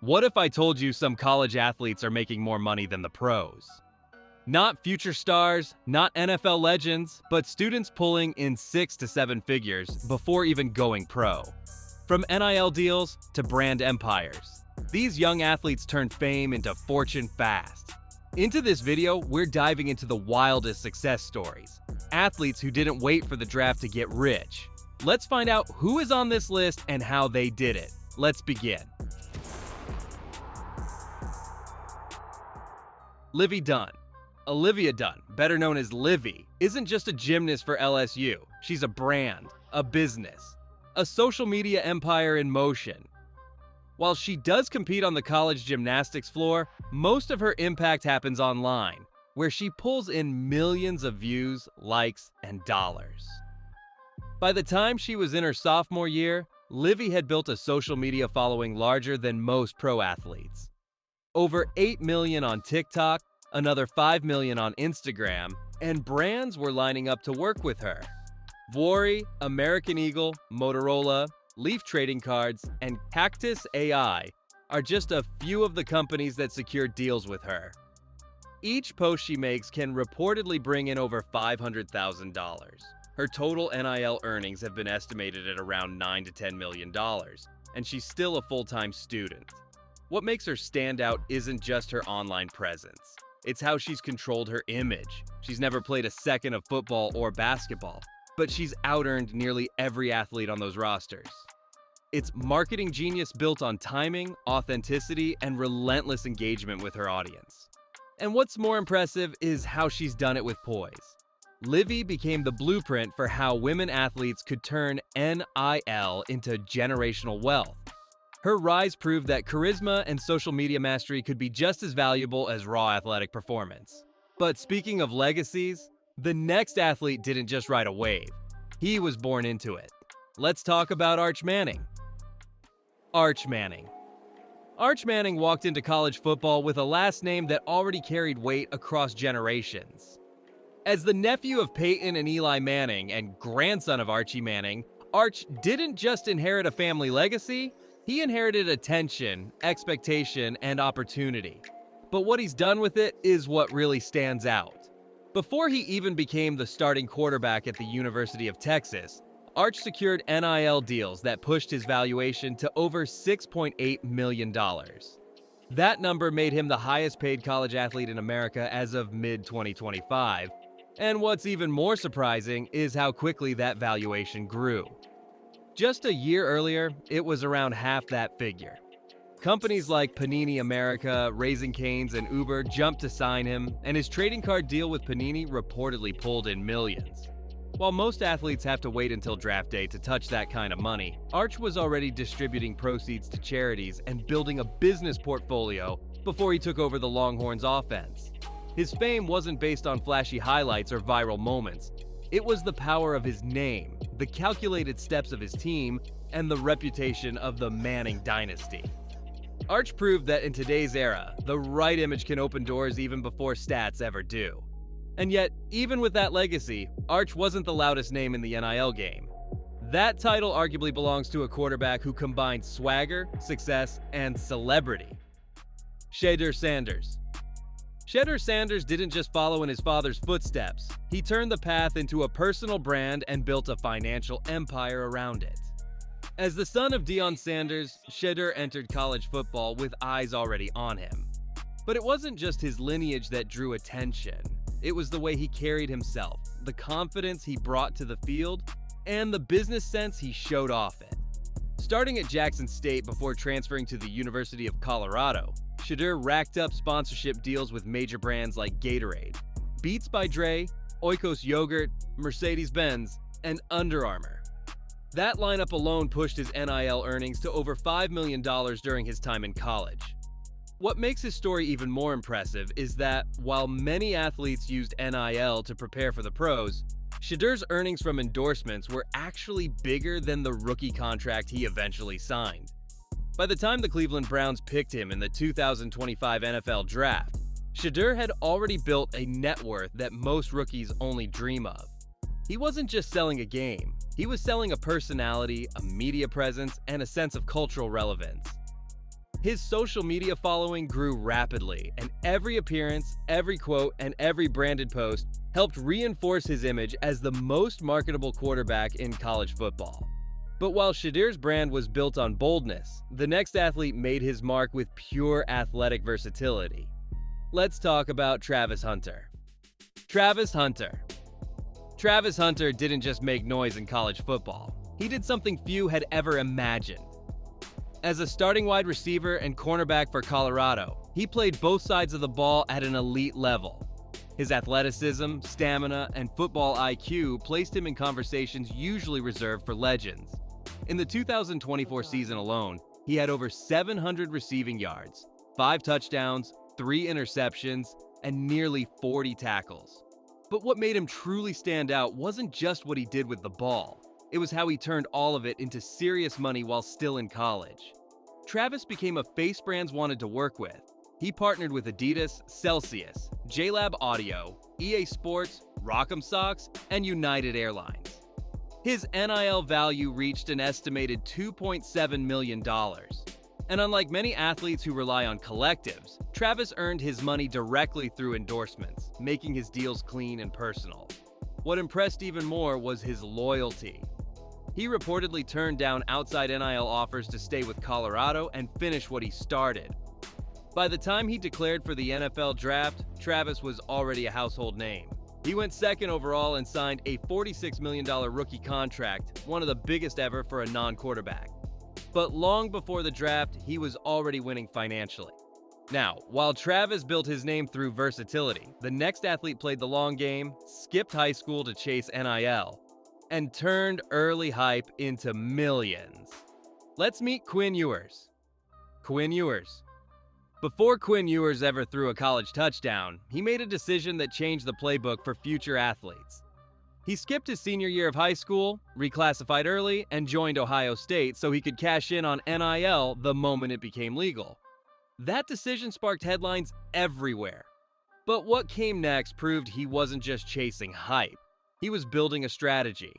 What if I told you some college athletes are making more money than the pros? Not future stars, not NFL legends, but students pulling in 6 to 7 figures before even going pro. From NIL deals to brand empires, these young athletes turn fame into fortune fast. Into this video, we're diving into the wildest success stories. Athletes who didn't wait for the draft to get rich. Let's find out who is on this list and how they did it. Let's begin. Libby Dunn. Olivia Dunn, better known as Livy, isn't just a gymnast for LSU. She's a brand, a business, a social media empire in motion. While she does compete on the college gymnastics floor, most of her impact happens online, where she pulls in millions of views, likes, and dollars. By the time she was in her sophomore year, Livy had built a social media following larger than most pro athletes. Over 8 million on TikTok, another 5 million on Instagram, and brands were lining up to work with her. Vuori, American Eagle, Motorola, Leaf Trading Cards, and Cactus AI are just a few of the companies that secured deals with her. Each post she makes can reportedly bring in over $500,000. Her total NIL earnings have been estimated at around $9 to $10 million, and she's still a full-time student. What makes her stand out isn't just her online presence. It's how she's controlled her image. She's never played a second of football or basketball, but she's out-earned nearly every athlete on those rosters. It's marketing genius built on timing, authenticity, and relentless engagement with her audience. And what's more impressive is how she's done it with poise. Livy became the blueprint for how women athletes could turn NIL into generational wealth. Her rise proved that charisma and social media mastery could be just as valuable as raw athletic performance. But speaking of legacies, the next athlete didn't just ride a wave. He was born into it. Let's talk about Arch Manning. Arch Manning. Arch Manning walked into college football with a last name that already carried weight across generations. As the nephew of Peyton and Eli Manning and grandson of Archie Manning, Arch didn't just inherit a family legacy, he inherited attention, expectation, and opportunity. But what he's done with it is what really stands out. Before he even became the starting quarterback at the University of Texas, Arch secured NIL deals that pushed his valuation to over $6.8 million. That number made him the highest paid college athlete in America as of mid-2025. And what's even more surprising is how quickly that valuation grew. Just a year earlier, it was around half that figure. Companies like Panini America, Raising Cane's, and Uber jumped to sign him, and his trading card deal with Panini reportedly pulled in millions. While most athletes have to wait until draft day to touch that kind of money, Arch was already distributing proceeds to charities and building a business portfolio before he took over the Longhorns offense. His fame wasn't based on flashy highlights or viral moments. It was the power of his name, the calculated steps of his team, and the reputation of the Manning dynasty. Arch proved that in today's era, the right image can open doors even before stats ever do. And yet, even with that legacy, Arch wasn't the loudest name in the NIL game. That title arguably belongs to a quarterback who combined swagger, success, and celebrity. Shedeur Sanders. Shedeur Sanders didn't just follow in his father's footsteps. He turned the path into a personal brand and built a financial empire around it. As the son of Deion Sanders, Shedeur entered college football with eyes already on him. But it wasn't just his lineage that drew attention. It was the way he carried himself, the confidence he brought to the field, and the business sense he showed off it. Starting at Jackson State before transferring to the University of Colorado, Shedeur racked up sponsorship deals with major brands like Gatorade, Beats by Dre, Oikos Yogurt, Mercedes-Benz, and Under Armour. That lineup alone pushed his NIL earnings to over $5 million during his time in college. What makes his story even more impressive is that, while many athletes used NIL to prepare for the pros, Shedeur's earnings from endorsements were actually bigger than the rookie contract he eventually signed. By the time the Cleveland Browns picked him in the 2025 NFL Draft, Shedeur had already built a net worth that most rookies only dream of. He wasn't just selling a game, he was selling a personality, a media presence, and a sense of cultural relevance. His social media following grew rapidly, and every appearance, every quote, and every branded post helped reinforce his image as the most marketable quarterback in college football. But while Shadir's brand was built on boldness, the next athlete made his mark with pure athletic versatility. Let's talk about Travis Hunter. Travis Hunter. Travis Hunter didn't just make noise in college football. He did something few had ever imagined. As a starting wide receiver and cornerback for Colorado, he played both sides of the ball at an elite level. His athleticism, stamina, and football IQ placed him in conversations usually reserved for legends. In the 2024 season alone, he had over 700 receiving yards, 5 touchdowns, 3 interceptions, and nearly 40 tackles. But what made him truly stand out wasn't just what he did with the ball. It was how he turned all of it into serious money while still in college. Travis became a face brands wanted to work with. He partnered with Adidas, Celsius, JLab Audio, EA Sports, Rock'em Socks, and United Airlines. His NIL value reached an estimated $2.7 million. And unlike many athletes who rely on collectives, Travis earned his money directly through endorsements, making his deals clean and personal. What impressed even more was his loyalty. He reportedly turned down outside NIL offers to stay with Colorado and finish what he started. By the time he declared for the NFL draft, Travis was already a household name. He went second overall and signed a $46 million rookie contract, one of the biggest ever for a non-quarterback. But long before the draft, he was already winning financially. Now, while Travis built his name through versatility, the next athlete played the long game, skipped high school to chase NIL, and turned early hype into millions. Let's meet Quinn Eers. Quinn Eers. Before Quinn Eers ever threw a college touchdown, he made a decision that changed the playbook for future athletes. He skipped his senior year of high school, reclassified early, and joined Ohio State so he could cash in on NIL the moment it became legal. That decision sparked headlines everywhere. But what came next proved he wasn't just chasing hype. He was building a strategy.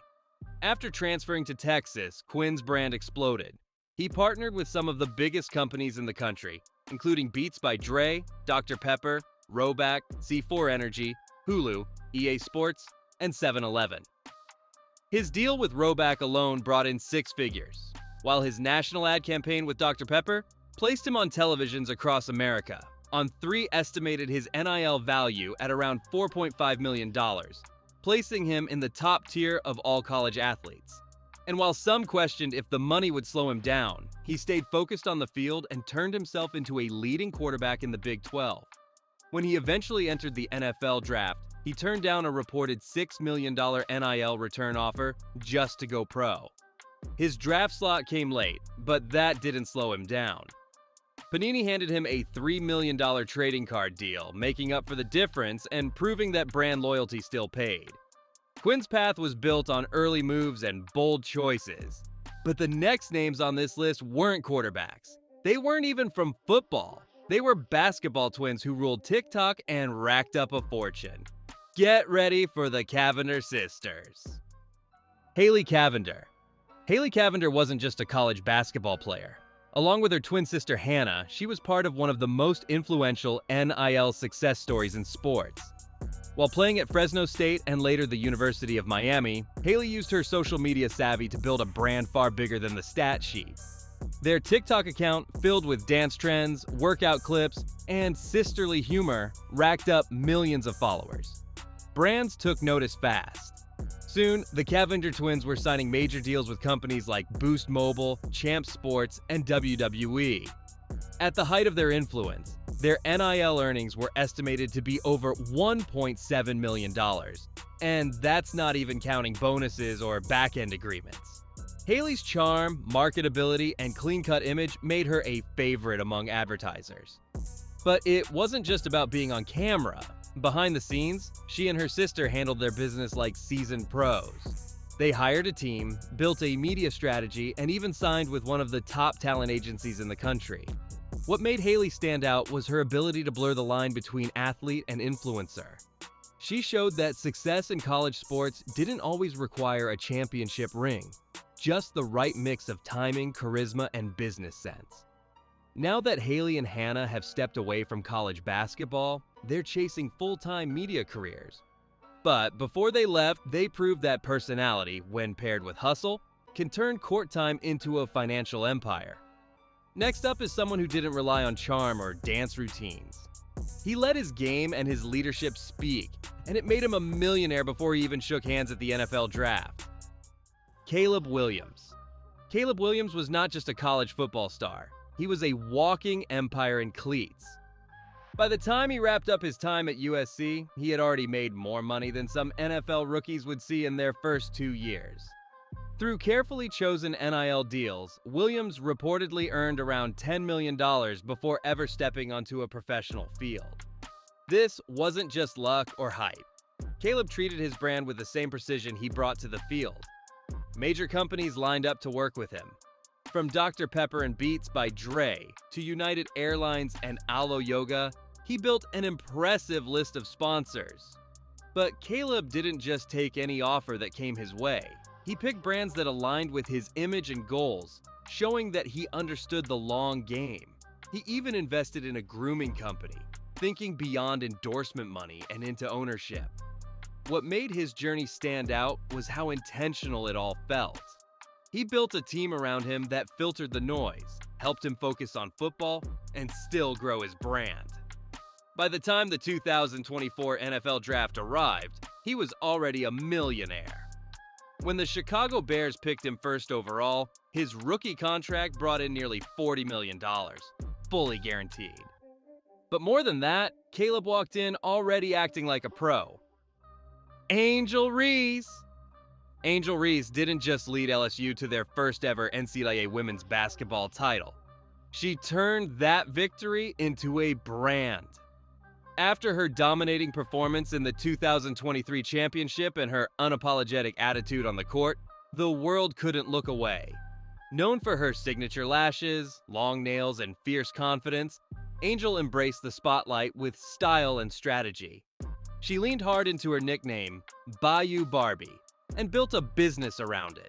After transferring to Texas, Quinn's brand exploded. He partnered with some of the biggest companies in the country, including Beats by Dre, Dr. Pepper, Roback, C4 Energy, Hulu, EA Sports, and 7-Eleven. His deal with Roback alone brought in 6 figures, while his national ad campaign with Dr. Pepper placed him on televisions across America. On3 estimated his NIL value at around $4.5 million, placing him in the top tier of all college athletes. And while some questioned if the money would slow him down, he stayed focused on the field and turned himself into a leading quarterback in the Big 12. When he eventually entered the NFL draft, he turned down a reported $6 million NIL return offer just to go pro. His draft slot came late, but that didn't slow him down. Panini handed him a $3 million trading card deal, making up for the difference and proving that brand loyalty still paid. Quinn's path was built on early moves and bold choices. But the next names on this list weren't quarterbacks. They weren't even from football. They were basketball twins who ruled TikTok and racked up a fortune. Get ready for the Cavender sisters. Haley Cavender. Haley Cavender wasn't just a college basketball player. Along with her twin sister Hannah, she was part of one of the most influential NIL success stories in sports. While playing at Fresno State and later the University of Miami, Haley used her social media savvy to build a brand far bigger than the stat sheet. Their TikTok account, filled with dance trends, workout clips, and sisterly humor, racked up millions of followers. Brands took notice fast. Soon, the Cavender twins were signing major deals with companies like Boost Mobile, Champ Sports, and WWE. At the height of their influence, their NIL earnings were estimated to be over $1.7 million. And that's not even counting bonuses or back-end agreements. Haley's charm, marketability, and clean-cut image made her a favorite among advertisers. But it wasn't just about being on camera. Behind the scenes, she and her sister handled their business like seasoned pros. They hired a team, built a media strategy, and even signed with one of the top talent agencies in the country. What made Haley stand out was her ability to blur the line between athlete and influencer. She showed that success in college sports didn't always require a championship ring, just the right mix of timing, charisma, and business sense. Now that Haley and Hannah have stepped away from college basketball, they're chasing full-time media careers. But before they left, they proved that personality, when paired with hustle, can turn court time into a financial empire. Next up is someone who didn't rely on charm or dance routines. He let his game and his leadership speak, and it made him a millionaire before he even shook hands at the NFL draft. Caleb Williams. Caleb Williams was not just a college football star. He was a walking empire in cleats. By the time he wrapped up his time at USC, he had already made more money than some NFL rookies would see in their first 2 years. Through carefully chosen NIL deals, Williams reportedly earned around $10 million before ever stepping onto a professional field. This wasn't just luck or hype. Caleb treated his brand with the same precision he brought to the field. Major companies lined up to work with him. From Dr. Pepper and Beats by Dre to United Airlines and Alo Yoga, he built an impressive list of sponsors. But Caleb didn't just take any offer that came his way. He picked brands that aligned with his image and goals, showing that he understood the long game. He even invested in a grooming company, thinking beyond endorsement money and into ownership. What made his journey stand out was how intentional it all felt. He built a team around him that filtered the noise, helped him focus on football, and still grow his brand. By the time the 2024 NFL Draft arrived, he was already a millionaire. When the Chicago Bears picked him first overall, his rookie contract brought in nearly $40 million, fully guaranteed. But more than that, Caleb walked in already acting like a pro. Angel Reese! Angel Reese didn't just lead LSU to their first ever NCAA women's basketball title. She turned that victory into a brand. After her dominating performance in the 2023 championship and her unapologetic attitude on the court, the world couldn't look away. Known for her signature lashes, long nails, and fierce confidence, Angel embraced the spotlight with style and strategy. She leaned hard into her nickname, Bayou Barbie, and built a business around it.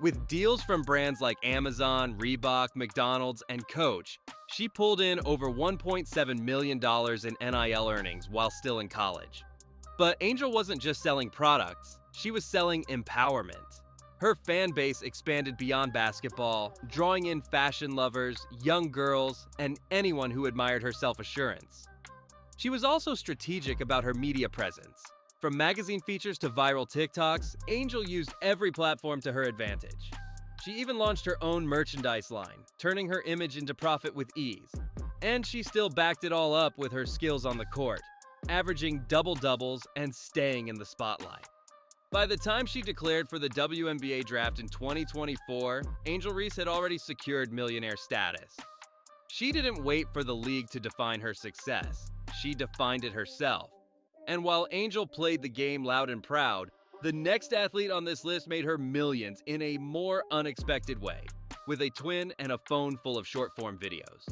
With deals from brands like Amazon, Reebok, McDonald's, and Coach, she pulled in over $1.7 million in NIL earnings while still in college. But Angel wasn't just selling products, she was selling empowerment. Her fan base expanded beyond basketball, drawing in fashion lovers, young girls, and anyone who admired her self-assurance. She was also strategic about her media presence. From magazine features to viral TikToks, Angel used every platform to her advantage. She even launched her own merchandise line, turning her image into profit with ease. And she still backed it all up with her skills on the court, averaging double-doubles and staying in the spotlight. By the time she declared for the WNBA draft in 2024, Angel Reese had already secured millionaire status. She didn't wait for the league to define her success. She defined it herself. And while Angel played the game loud and proud, the next athlete on this list made her millions in a more unexpected way, with a twin and a phone full of short-form videos.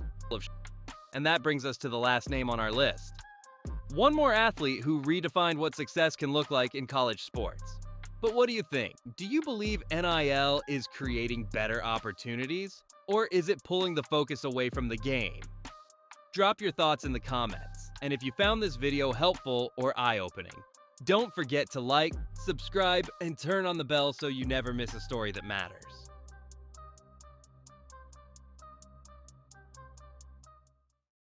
And that brings us to the last name on our list. One more athlete who redefined what success can look like in college sports. But what do you think? Do you believe NIL is creating better opportunities? Or is it pulling the focus away from the game? Drop your thoughts in the comments. And if you found this video helpful or eye-opening, don't forget to like, subscribe, and turn on the bell so you never miss a story that matters.